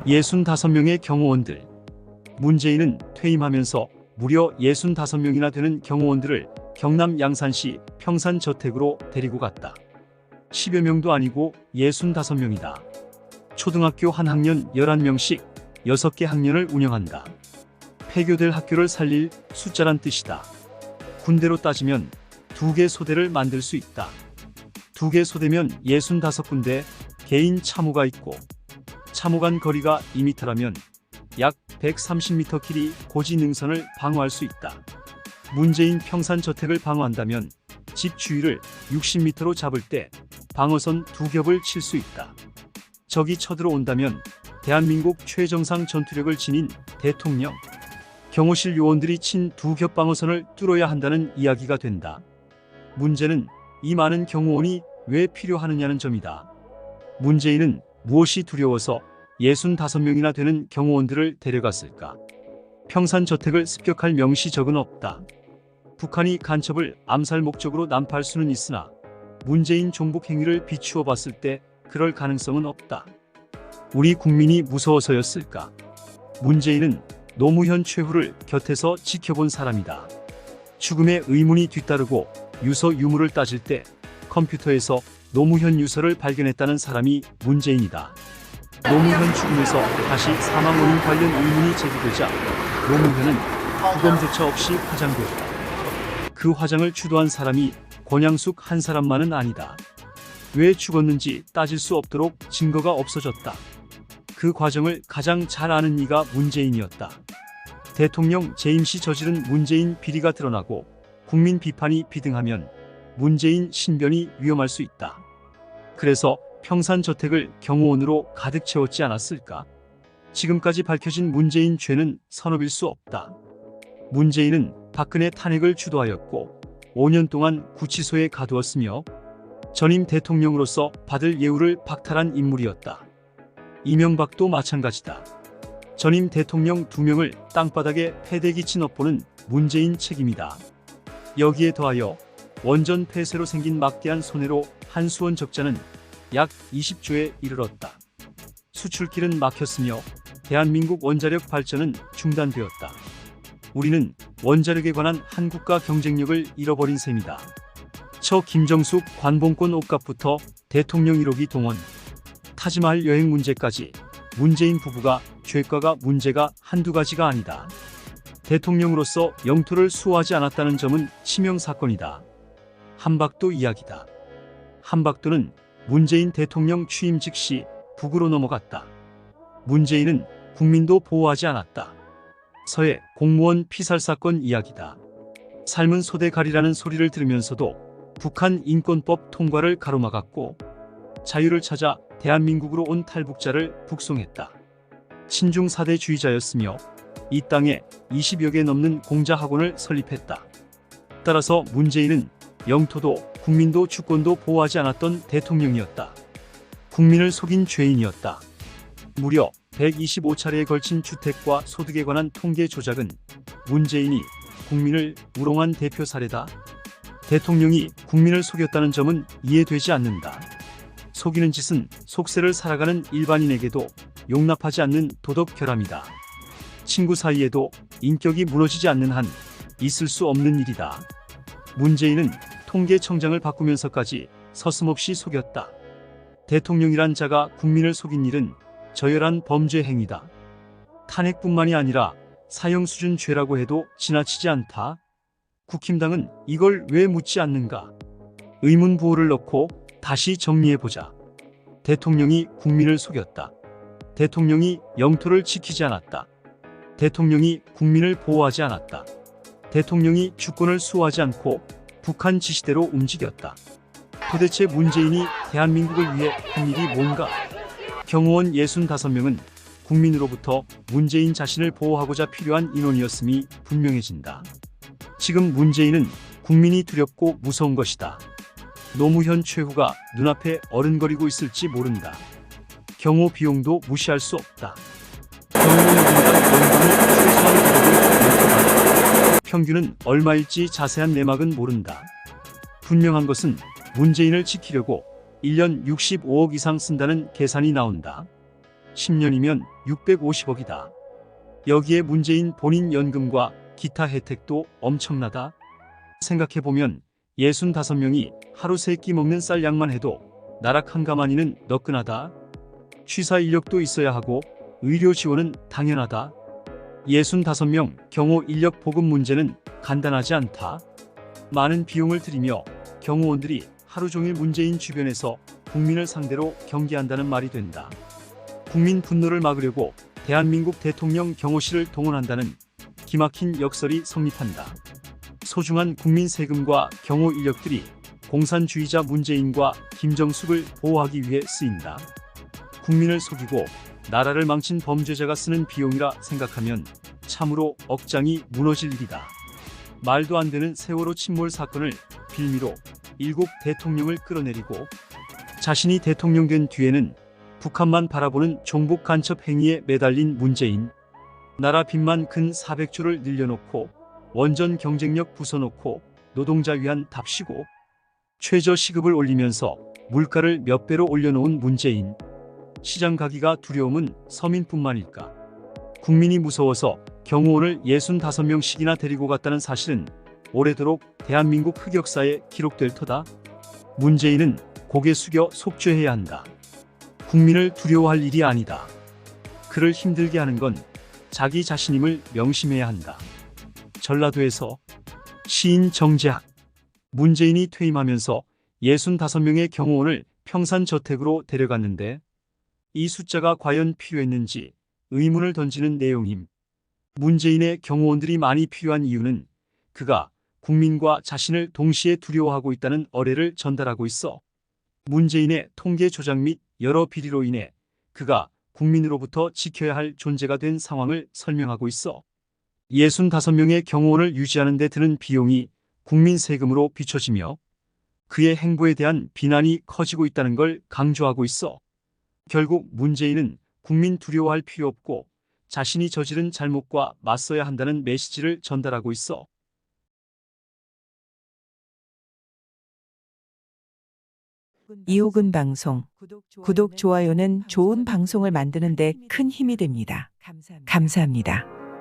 65명의 경호원들. 문재인은 퇴임하면서 무려 65명이나 되는 경호원들을 경남 양산시 평산저택으로 데리고 갔다. 10여 명도 아니고 65명이다. 초등학교 한 학년 11명씩 6개 학년을 운영한다. 폐교될 학교를 살릴 숫자란 뜻이다. 군대로 따지면 2개 소대를 만들 수 있다. 2개 소대면 65군데 개인 참호가 있고, 참호 간 거리가 2m라면 약 130m 길이 고지 능선을 방어할 수 있다. 문재인 평산저택을 방어한다면 집 주위를 60m로 잡을 때 방어선 2겹을 칠 수 있다. 적이 쳐들어온다면 대한민국 최정상 전투력을 지닌 대통령, 경호실 요원들이 친 2겹 방어선을 뚫어야 한다는 이야기가 된다. 문제는 이 많은 경호원이 왜 필요하느냐는 점이다. 문재인은 무엇이 두려워서 65명이나 되는 경호원들을 데려갔을까? 평산저택을 습격할 명시적은 없다. 북한이 간첩을 암살 목적으로 난파할 수는 있으나 문재인 종북 행위를 비추어 봤을 때 그럴 가능성은 없다. 우리 국민이 무서워서였을까? 문재인은 노무현 최후를 곁에서 지켜본 사람이다. 죽음의 의문이 뒤따르고 유서 유무를 따질 때 컴퓨터에서 노무현 유서를 발견했다는 사람이 문재인이다. 노무현 죽음에서 다시 사망 원인 관련 의문이 제기되자 노무현은 부검조차 없이 화장되었다. 그 화장을 주도한 사람이 권양숙 한 사람만은 아니다. 왜 죽었는지 따질 수 없도록 증거가 없어졌다. 그 과정을 가장 잘 아는 이가 문재인이었다. 대통령 재임 시 저지른 문재인 비리가 드러나고 국민 비판이 비등하면 문재인 신변이 위험할 수 있다. 그래서 평산저택을 경호원으로 가득 채웠지 않았을까? 지금까지 밝혀진 문재인 죄는 선업일 수 없다. 문재인은 박근혜 탄핵을 주도하였고 5년 동안 구치소에 가두었으며 전임 대통령으로서 받을 예우를 박탈한 인물이었다. 이명박도 마찬가지다. 전임 대통령 2명을 땅바닥에 패대기친 업보는 문재인 책임이다. 여기에 더하여 원전 폐쇄로 생긴 막대한 손해로 한수원 적자는 약 20조에 이르렀다. 수출길은 막혔으며 대한민국 원자력 발전은 중단되었다. 우리는 원자력에 관한 한국과 경쟁력을 잃어버린 셈이다. 처 김정숙 관봉권 옷값부터 대통령 1호기 동원, 타지마할 여행 문제까지 문재인 부부가 죄과가 문제가 한두 가지가 아니다. 대통령으로서 영토를 수호하지 않았다는 점은 치명사건이다. 한박도 이야기다. 한박도는 문재인 대통령 취임 즉시 북으로 넘어갔다. 문재인은 국민도 보호하지 않았다. 서해 공무원 피살 사건 이야기다. 삶은 소대가리라는 소리를 들으면서도 북한 인권법 통과를 가로막았고 자유를 찾아 대한민국으로 온 탈북자를 북송했다. 친중 사대주의자였으며 이 땅에 20여 개 넘는 공자학원을 설립했다. 따라서 문재인은 영토도 국민도 주권도 보호하지 않았던 대통령이었다. 국민을 속인 죄인이었다. 무려 125차례에 걸친 주택과 소득에 관한 통계 조작은 문재인이 국민을 우롱한 대표 사례다. 대통령이 국민을 속였다는 점은 이해되지 않는다. 속이는 짓은 속세를 살아가는 일반인에게도 용납하지 않는 도덕 결함이다. 친구 사이에도 인격이 무너지지 않는 한 있을 수 없는 일이다. 문재인은 통계청장을 바꾸면서까지 서슴없이 속였다. 대통령이란 자가 국민을 속인 일은 저열한 범죄 행위다. 탄핵뿐만이 아니라 사형 수준 죄라고 해도 지나치지 않다. 국힘당은 이걸 왜 묻지 않는가? 의문 부호를 넣고 다시 정리해보자. 대통령이 국민을 속였다. 대통령이 영토를 지키지 않았다. 대통령이 국민을 보호하지 않았다. 대통령이 주권을 수호하지 않고 북한 지시대로 움직였다. 도대체 문재인이 대한민국을 위해 한 일이 뭔가? 경호원 65명은 국민으로부터 문재인 자신을 보호하고자 필요한 인원이었음이 분명해진다. 지금 문재인은 국민이 두렵고 무서운 것이다. 노무현 최후가 눈앞에 어른거리고 있을지 모른다. 경호 비용도 무시할 수 없다. 경호원 연간 연금을 최소한 기록을 평균은 얼마일지 자세한 내막은 모른다. 분명한 것은 문재인을 지키려고 1년 65억 이상 쓴다는 계산이 나온다. 10년이면 650억이다. 여기에 문재인 본인 연금과 기타 혜택도 엄청나다. 생각해보면 65명이 하루 3끼 먹는 쌀 양만 해도 나락 한가마니는 너끈하다. 취사 인력도 있어야 하고 의료 지원은 당연하다. 65명 경호 인력 보급 문제는 간단하지 않다. 많은 비용을 들이며 경호원들이 하루 종일 문재인 주변에서 국민을 상대로 경계한다는 말이 된다. 국민 분노를 막으려고 대한민국 대통령 경호실을 동원한다는 기막힌 역설이 성립한다. 소중한 국민 세금과 경호 인력들이 공산주의자 문재인과 김정숙을 보호하기 위해 쓰인다. 국민을 속이고 나라를 망친 범죄자가 쓰는 비용이라 생각하면 참으로 억장이 무너질 일이다. 말도 안 되는 세월호 침몰 사건을 빌미로 일곱 대통령을 끌어내리고 자신이 대통령 된 뒤에는 북한만 바라보는 종북 간첩 행위에 매달린 문재인. 나라 빚만 근 400조를 늘려놓고 원전 경쟁력 부숴놓고 노동자 위한 답시고 최저 시급을 올리면서 물가를 몇 배로 올려놓은 문재인. 시장 가기가 두려움은 서민뿐만일까? 국민이 무서워서 경호원을 65명씩이나 데리고 갔다는 사실은 오래도록 대한민국 흑역사에 기록될 터다. 문재인은 고개 숙여 속죄해야 한다. 국민을 두려워할 일이 아니다. 그를 힘들게 하는 건 자기 자신임을 명심해야 한다. 전라도에서 시인 정재학. 문재인이 퇴임하면서 65명의 경호원을 평산저택으로 데려갔는데 이 숫자가 과연 필요했는지 의문을 던지는 내용임. 문재인의 경호원들이 많이 필요한 이유는 그가 국민과 자신을 동시에 두려워하고 있다는 어뢰를 전달하고 있어. 문재인의 통계 조작 및 여러 비리로 인해 그가 국민으로부터 지켜야 할 존재가 된 상황을 설명하고 있어. 65명의 경호원을 유지하는 데 드는 비용이 국민 세금으로 비춰지며 그의 행보에 대한 비난이 커지고 있다는 걸 강조하고 있어. 결국 문재인은 국민 두려워할 필요 없고 자신이 저지른 잘못과 맞서야 한다는 메시지를 전달하고 있어. 이호근 방송 구독, 좋아요는 좋은 방송을 만드는 데 큰 힘이 됩니다. 감사합니다.